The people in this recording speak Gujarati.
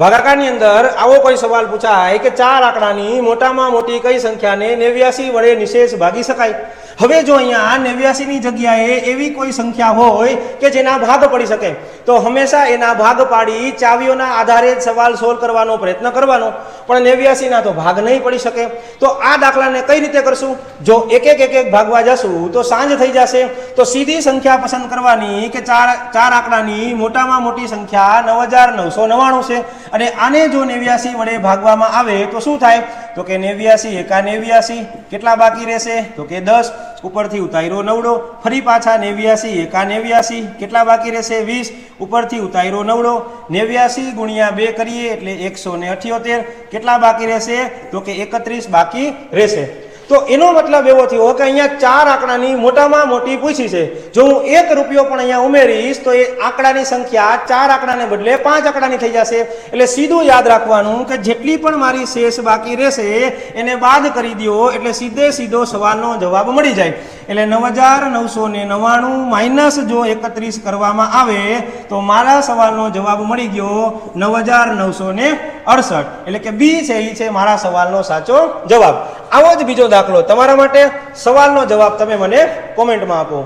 ભાગાકારની અંદર આવો કોઈ સવાલ પૂછાય કે 4 આંકડાની મોટામાં મોટી કઈ સંખ્યાને 89 વડે નિશેષ ભાગી શકાય। હવે જો અહીંયા 89 ની જગ્યાએ એવી કોઈ સંખ્યા હોય કે જેના ભાગ પડી શકે તો હંમેશા એના ભાગ પાડી ચાવીઓના આધારે જ સવાલ સોલ્વ કરવાનો પ્રયત્ન કરવાનો, પણ 89 ના તો ભાગ નહીં પડી શકે। તો આ દાખલાને કઈ રીતે કરશું? જો એક એક ભાગવા જશું તો સાંજ થઈ જશે, તો સીધી સંખ્યા પસંદ કરવાની કે 4 આંકડાની મોટામાં મોટી સંખ્યા 9999 છે અને આને જો 89 વડે ભાગવામાં આવે તો શું થાય? તો કે 89 એકા 89, કેટલા બાકી રહેશે? તો કે 10, ઉપરથી ઉતાર્યો 9, ફરી પાછા 89 એકા 89, કેટલા બાકી રહેશે? 20, ઉપરથી ઉતાર્યો 9, 89 ગુણ્યા 2 કરીએ એટલે 178, કેટલા બાકી રહેશે? તો કે 31 બાકી રહેશે। તો એનો મતલબ એવો થયો કે અહીંયા 4 આંકડાની મોટામાં મોટી પૂછી છે, જો હું 1 રૂપિયો પણ અહીંયા ઉમેરીશ તો એ આંકડાની સંખ્યા 4 આંકડાને બદલે 5 આંકડાની થઈ જશે। એટલે સીધું યાદ રાખવાનું કે જેટલી પણ મારી શેષ બાકી રહેશે એને બાદ કરી દો એટલે સીધો સવાલનો જવાબ મળી જાય। એટલે 9999 માઇનસ જો 31 કરવામાં આવે તો મારા સવાલનો જવાબ મળી ગયો 9968, એટલે કે બી છે એ છે મારા સવાલનો સાચો જવાબ। આવો જ બીજો દાખલો તમારા માટે, સવાલનો જવાબ તમે મને કોમેન્ટમાં આપો।